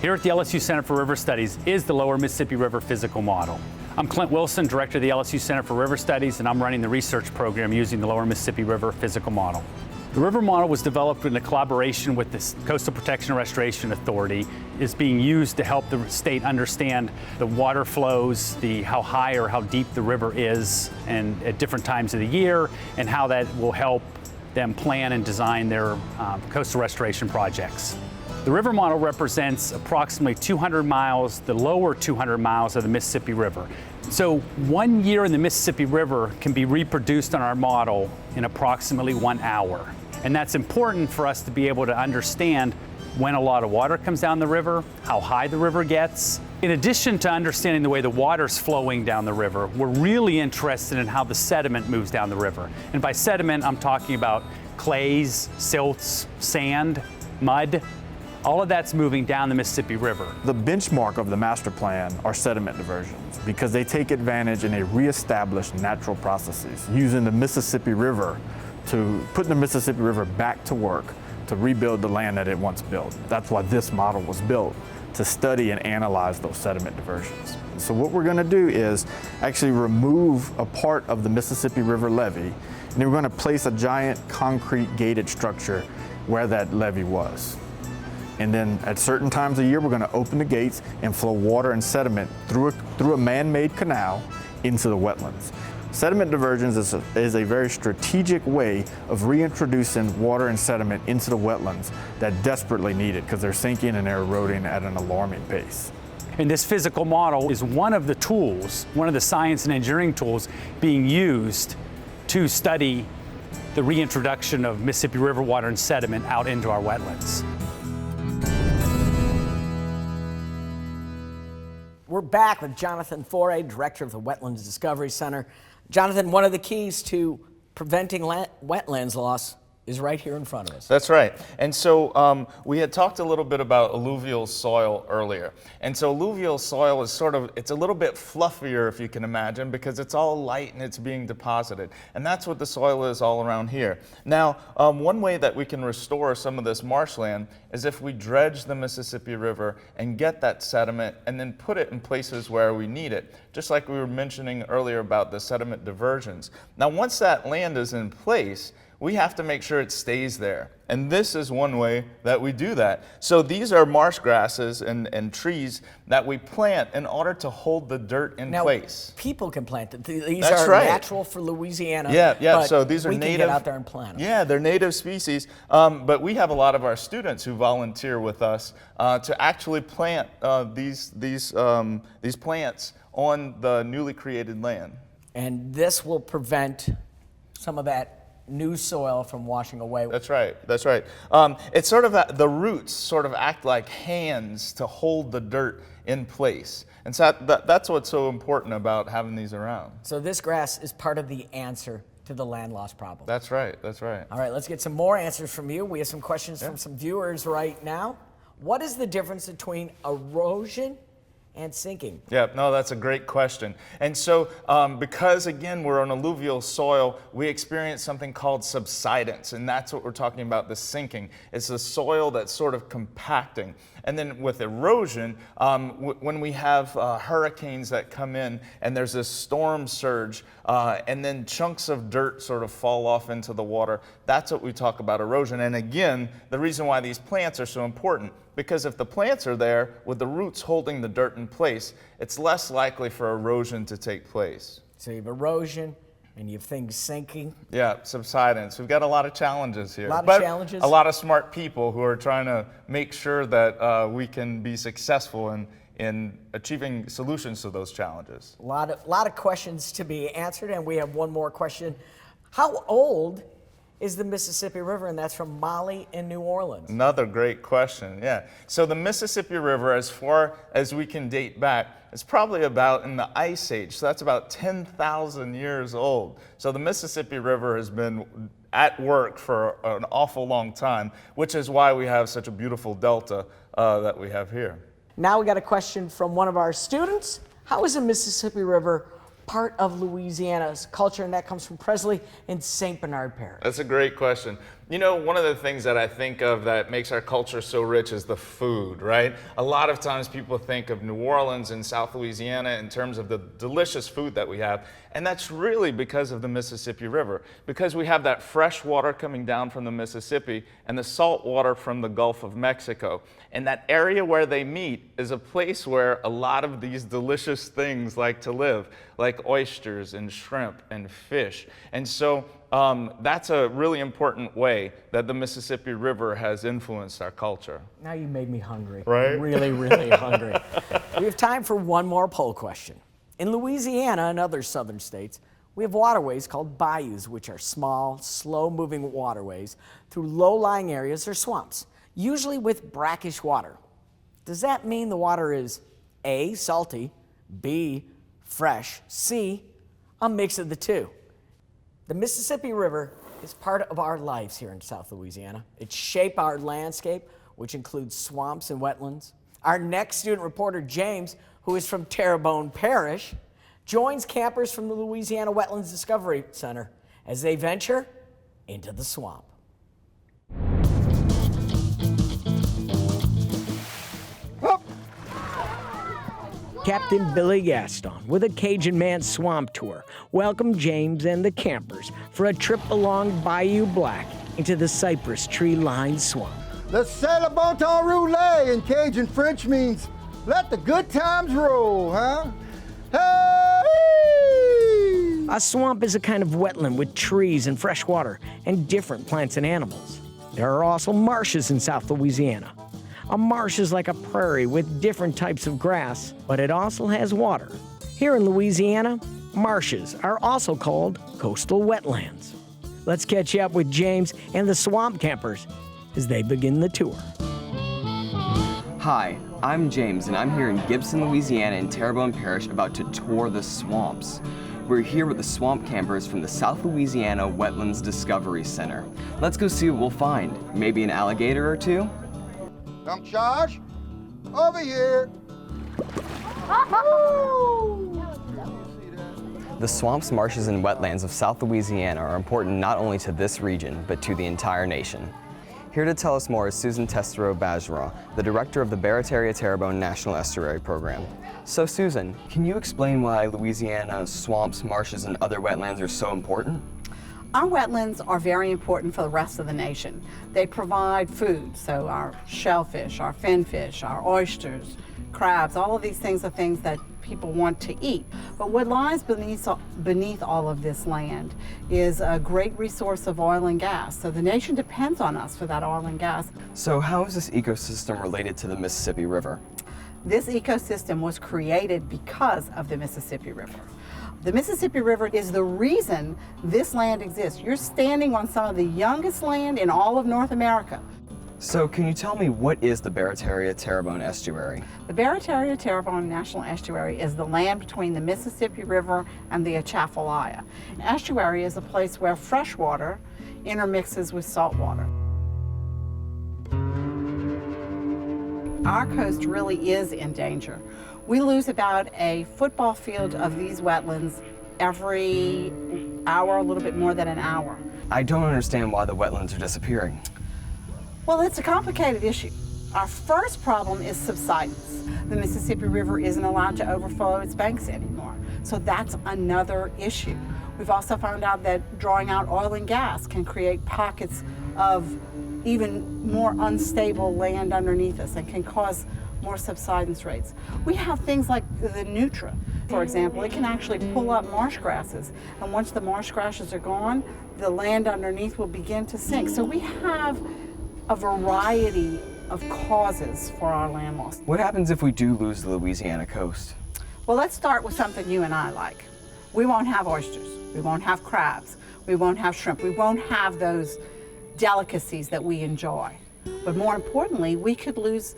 Here at the LSU Center for River Studies is the Lower Mississippi River Physical Model. I'm Clint Wilson, Director of the LSU Center for River Studies, and I'm running the research program using the Lower Mississippi River Physical Model. The river model was developed in a collaboration with the Coastal Protection and Restoration Authority. It's being used to help the state understand the water flows, how high or how deep the river is, and at different times of the year, and how that will help them plan and design their coastal restoration projects. The river model represents approximately 200 miles, the lower 200 miles of the Mississippi River. So 1 year in the Mississippi River can be reproduced on our model in approximately 1 hour. And that's important for us to be able to understand when a lot of water comes down the river, how high the river gets. In addition to understanding the way the water's flowing down the river, we're really interested in how the sediment moves down the river. And by sediment, I'm talking about clays, silts, sand, mud. All of that's moving down the Mississippi River. The benchmark of the master plan are sediment diversions because they take advantage in a reestablished natural processes using the Mississippi River to put the Mississippi River back to work to rebuild the land that it once built. That's why this model was built, to study and analyze those sediment diversions. So what we're going to do is actually remove a part of the Mississippi River levee, and then we're going to place a giant concrete gated structure where that levee was. And then at certain times of the year, we're going to open the gates and flow water and sediment through a man-made canal into the wetlands. Sediment diversions is a very strategic way of reintroducing water and sediment into the wetlands that desperately need it because they're sinking and they're eroding at an alarming pace. And this physical model is one of the tools, one of the science and engineering tools being used to study the reintroduction of Mississippi River water and sediment out into our wetlands. We're back with Jonathan Foret, director of the Wetlands Discovery Center. Jonathan, one of the keys to preventing wetlands loss is right here in front of us. That's right. And so we had talked a little bit about alluvial soil earlier. And so alluvial soil is it's a little bit fluffier, if you can imagine, because it's all light and it's being deposited. And that's what the soil is all around here. Now, one way that we can restore some of this marshland is if we dredge the Mississippi River and get that sediment and then put it in places where we need it, just like we were mentioning earlier about the sediment diversions. Now, once that land is in place, we have to make sure it stays there. And this is one way that we do that. So these are marsh grasses and trees that we plant in order to hold the dirt in place. People can plant it. These That's are right. natural for Louisiana. Yeah, but so these are we native. can get out there and plant them. Yeah, they're native species. But we have a lot of our students who volunteer with us to actually plant these plants on the newly created land. And this will prevent some of that new soil from washing away. That's right. That's right. It's sort of the roots sort of act like hands to hold the dirt in place, and so that's what's so important about having these around. So this grass is part of the answer to the land loss problem. That's right. That's right. All right, let's get some more answers from you. We have some questions from some viewers right now. What is the difference between erosion and sinking? Yeah, no, that's a great question. And so because, again, we're on alluvial soil, we experience something called subsidence, and that's what we're talking about, the sinking. It's the soil that's sort of compacting. And then with erosion, when we have hurricanes that come in and there's this storm surge and then chunks of dirt sort of fall off into the water, that's what we talk about erosion. And again, the reason why these plants are so important, because if the plants are there with the roots holding the dirt in place, it's less likely for erosion to take place. So you have erosion and you have things sinking. Yeah, subsidence. We've got a lot of challenges here. A lot of challenges. A lot of smart people who are trying to make sure that we can be successful in achieving solutions to those challenges. A lot of questions to be answered, and we have one more question. How old is the Mississippi River? And that's from Molly in New Orleans. Another great question, yeah. So the Mississippi River, as far as we can date back, is probably about in the Ice Age. So that's about 10,000 years old. So the Mississippi River has been at work for an awful long time, which is why we have such a beautiful delta that we have here. Now we got a question from one of our students. How is the Mississippi River part of Louisiana's culture? And that comes from Presley in St. Bernard Parish. That's a great question. You know, one of the things that I think of that makes our culture so rich is the food, right? A lot of times people think of New Orleans and South Louisiana in terms of the delicious food that we have, and that's really because of the Mississippi River, because we have that fresh water coming down from the Mississippi and the salt water from the Gulf of Mexico. And that area where they meet is a place where a lot of these delicious things like to live, like oysters and shrimp and fish. And so that's a really important way that the Mississippi River has influenced our culture. Now you made me hungry. Right? Really, really hungry. We have time for one more poll question. In Louisiana and other southern states, we have waterways called bayous, which are small, slow-moving waterways through low-lying areas or swamps, usually with brackish water. Does that mean the water is A, salty, B, fresh, C, a mix of the two? The Mississippi River is part of our lives here in South Louisiana. It shapes our landscape, which includes swamps and wetlands. Our next student reporter, James, who is from Terrebonne Parish, joins campers from the Louisiana Wetlands Discovery Center as they venture into the swamp. Captain Billy Gaston with a Cajun Man Swamp Tour welcomed James and the campers for a trip along Bayou Black into the cypress tree-lined swamp. The C'est le bon temps roulé in Cajun French means let the good times roll, huh? Hey! A swamp is a kind of wetland with trees and fresh water and different plants and animals. There are also marshes in South Louisiana. A marsh is like a prairie with different types of grass, but it also has water. Here in Louisiana, marshes are also called coastal wetlands. Let's catch up with James and the swamp campers as they begin the tour. Hi, I'm James, and I'm here in Gibson, Louisiana in Terrebonne Parish about to tour the swamps. We're here with the swamp campers from the South Louisiana Wetlands Discovery Center. Let's go see what we'll find. Maybe an alligator or two? Come charge, over here. The swamps, marshes, and wetlands of South Louisiana are important not only to this region, but to the entire nation. Here to tell us more is Susan Testereau-Bergeron, the director of the Barataria Terrebonne National Estuary Program. So Susan, can you explain why Louisiana's swamps, marshes, and other wetlands are so important? Our wetlands are very important for the rest of the nation. They provide food, so our shellfish, our finfish, our oysters, crabs, all of these things are things that people want to eat. But what lies beneath all of this land is a great resource of oil and gas. So the nation depends on us for that oil and gas. So how is this ecosystem related to the Mississippi River? This ecosystem was created because of the Mississippi River. The Mississippi River is the reason this land exists. You're standing on some of the youngest land in all of North America. So can you tell me what is the Barataria Terrebonne Estuary? The Barataria Terrebonne National Estuary is the land between the Mississippi River and the Atchafalaya. An estuary is a place where fresh water intermixes with salt water. Our coast really is in danger. We lose about a football field of these wetlands every hour, a little bit more than an hour. I don't understand why the wetlands are disappearing. Well, it's a complicated issue. Our first problem is subsidence. The Mississippi River isn't allowed to overflow its banks anymore, so that's another issue. We've also found out that drawing out oil and gas can create pockets of even more unstable land underneath us and can cause more subsidence rates. We have things like the Nutra, for example. It can actually pull up marsh grasses, and once the marsh grasses are gone, the land underneath will begin to sink. So we have a variety of causes for our land loss. What happens if we do lose the Louisiana coast? Well, let's start with something you and I like. We won't have oysters, we won't have crabs, we won't have shrimp, we won't have those delicacies that we enjoy. But more importantly, we could lose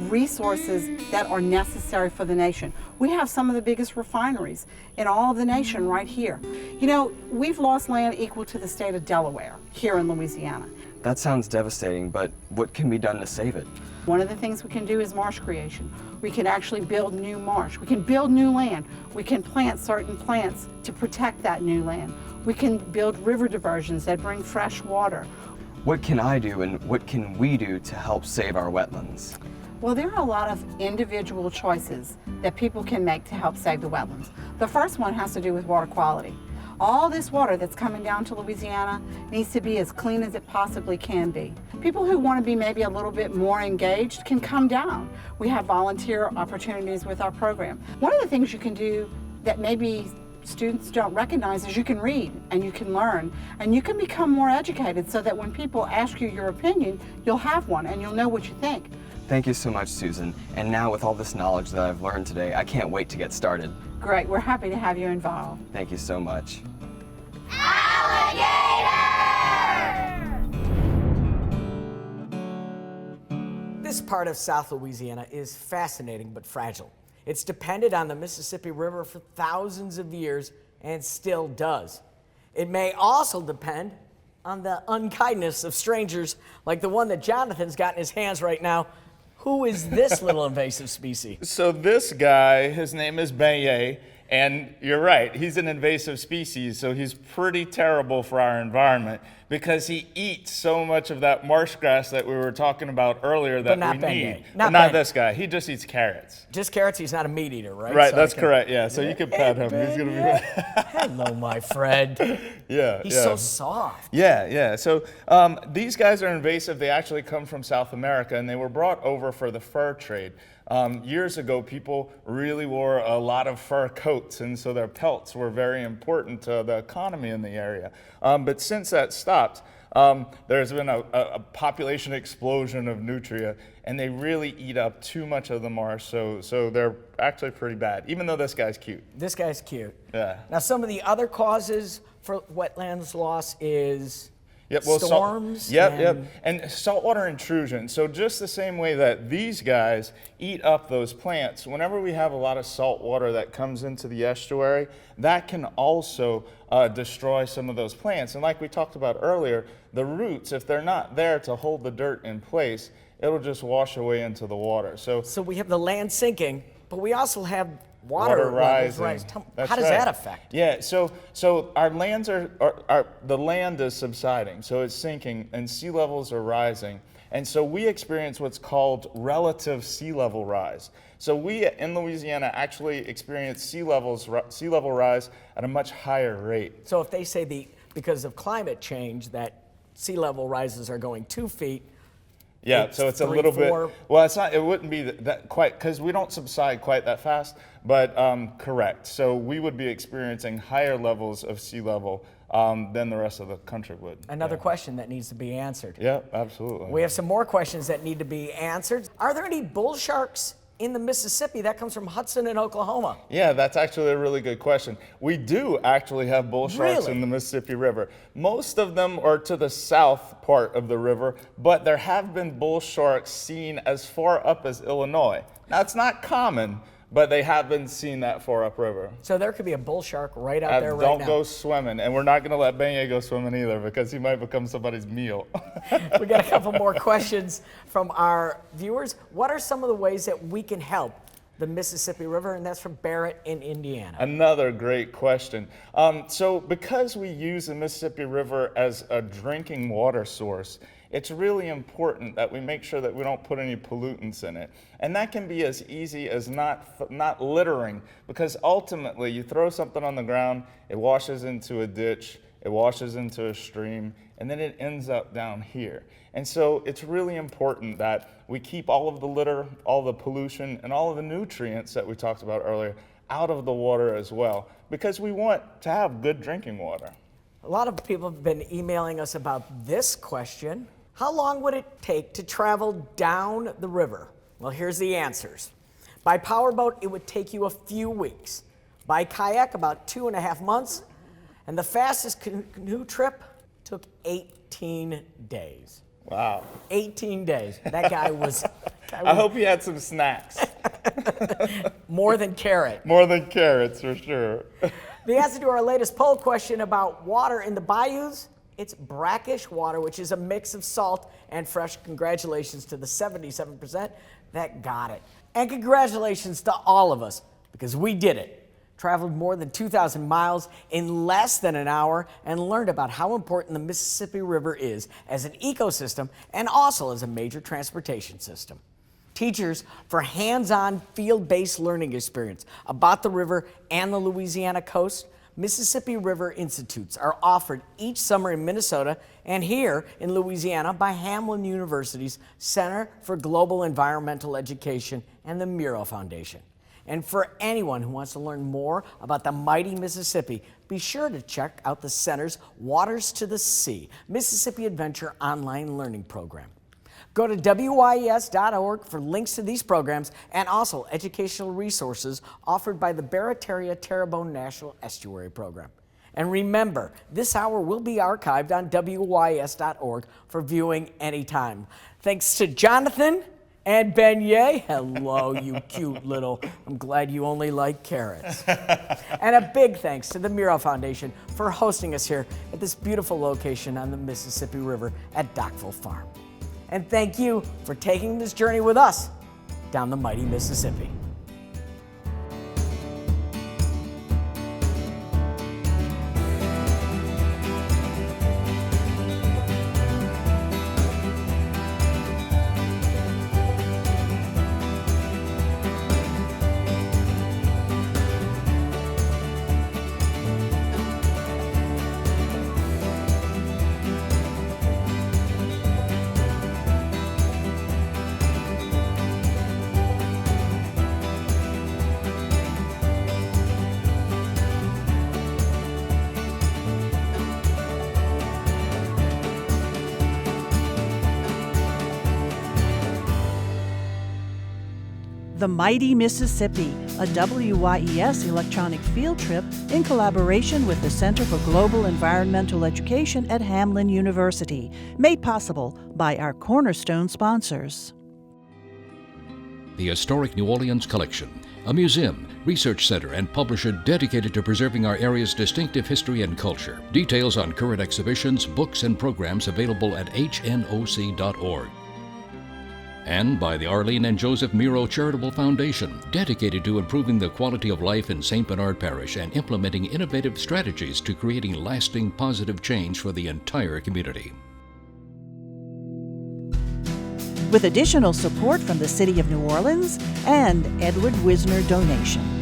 resources that are necessary for the nation. We have some of the biggest refineries in all of the nation right here. You know, we've lost land equal to the state of Delaware here in Louisiana. That sounds devastating, but what can be done to save it? One of the things we can do is marsh creation. We can actually build new marsh. We can build new land. We can plant certain plants to protect that new land. We can build river diversions that bring fresh water. What can I do and what can we do to help save our wetlands? Well, there are a lot of individual choices that people can make to help save the wetlands. The first one has to do with water quality. All this water that's coming down to Louisiana needs to be as clean as it possibly can be. People who want to be maybe a little bit more engaged can come down. We have volunteer opportunities with our program. One of the things you can do that maybe students don't recognize is you can read and you can learn and you can become more educated so that when people ask you your opinion, you'll have one and you'll know what you think. Thank you so much, Susan. And now with all this knowledge that I've learned today, I can't wait to get started. Great, we're happy to have you involved. Thank you so much. This part of South Louisiana is fascinating but fragile. It's depended on the Mississippi River for thousands of years and still does. It may also depend on the unkindness of strangers like the one that Jonathan's got in his hands right now. Who is this little invasive species? So this guy, his name is Beignet, and you're right, he's an invasive species, so he's pretty terrible for our environment because he eats so much of that marsh grass that we were talking about earlier that we need. Not this guy, he just eats carrots. Just carrots, he's not a meat eater, right? Right, so that's correct, yeah, so you can pet him. He's gonna be Hello, my friend. Yeah, He's so soft. Yeah. So these guys are invasive. They actually come from South America, and they were brought over for the fur trade. Years ago, people really wore a lot of fur coats, and so their pelts were very important to the economy in the area. But since that stopped, there's been a population explosion of nutria, and they really eat up too much of the marsh, so they're actually pretty bad, even though this guy's cute. This guy's cute. Yeah. Now, some of the other causes for wetlands loss is storms. And saltwater intrusion. So just the same way that these guys eat up those plants, whenever we have a lot of salt water that comes into the estuary, that can also destroy some of those plants. And like we talked about earlier, the roots, if they're not there to hold the dirt in place, it'll just wash away into the water. So we have the land sinking, but we also have water rising. How does that affect? Yeah, so our lands the land is subsiding, so it's sinking, and sea levels are rising. And so we experience what's called relative sea level rise. So we in Louisiana actually experience sea level rise at a much higher rate. So if they say because of climate change that sea level rises are going 2 feet, yeah, so it's a little bit, well, it's not, it wouldn't be that quite, because we don't subside quite that fast, but correct. So we would be experiencing higher levels of sea level than the rest of the country would. Another question that needs to be answered. Yeah, absolutely. We have some more questions that need to be answered. Are there any bull sharks in the Mississippi? That comes from Hudson in Oklahoma. Yeah, that's actually a really good question. We do actually have bull sharks in the Mississippi River. Most of them are to the south part of the river, but there have been bull sharks seen as far up as Illinois. Now, it's not common, but they have been seen that far upriver. So there could be a bull shark right out there right now. Don't go swimming, and we're not going to let Beignet go swimming either because he might become somebody's meal. We got a couple more questions from our viewers. What are some of the ways that we can help the Mississippi River? And that's from Barrett in Indiana. Another great question. So because we use the Mississippi River as a drinking water source, it's really important that we make sure that we don't put any pollutants in it. And that can be as easy as not littering, because ultimately you throw something on the ground, it washes into a ditch, it washes into a stream, and then it ends up down here. And so it's really important that we keep all of the litter, all the pollution, and all of the nutrients that we talked about earlier out of the water as well, because we want to have good drinking water. A lot of people have been emailing us about this question. How long would it take to travel down the river? Well, here's the answers. By powerboat, it would take you a few weeks. By kayak, about 2.5 months. And the fastest canoe trip took 18 days. Wow. 18 days. That guy was... I hope he had some snacks. More than carrot. More than carrots, for sure. The answer to our latest poll question about water in the bayous, it's brackish water, which is a mix of salt and fresh. Congratulations to the 77% that got it. And congratulations to all of us, because we did it. Traveled more than 2,000 miles in less than an hour and learned about how important the Mississippi River is as an ecosystem and also as a major transportation system. Teachers for hands-on field-based learning experience about the river and the Louisiana coast, Mississippi River Institutes are offered each summer in Minnesota and here in Louisiana by Hamline University's Center for Global Environmental Education and the Meraux Foundation. And for anyone who wants to learn more about the mighty Mississippi, be sure to check out the Center's Waters to the Sea, Mississippi Adventure online learning program. Go to WYES.org for links to these programs and also educational resources offered by the Barataria Terrebonne National Estuary Program. And remember, this hour will be archived on WYES.org for viewing anytime. Thanks to Jonathan and Beignet. Hello, you cute little, I'm glad you only like carrots. And a big thanks to the Meraux Foundation for hosting us here at this beautiful location on the Mississippi River at Docville Farm. And thank you for taking this journey with us down the mighty Mississippi. The Mighty Mississippi, a WYES electronic field trip in collaboration with the Center for Global Environmental Education at Hamline University, made possible by our cornerstone sponsors. The Historic New Orleans Collection, a museum, research center, and publisher dedicated to preserving our area's distinctive history and culture. Details on current exhibitions, books, and programs available at hnoc.org. And by the Arlene and Joseph Meraux Charitable Foundation, dedicated to improving the quality of life in St. Bernard Parish and implementing innovative strategies to creating lasting positive change for the entire community. With additional support from the City of New Orleans and Edward Wisner donation.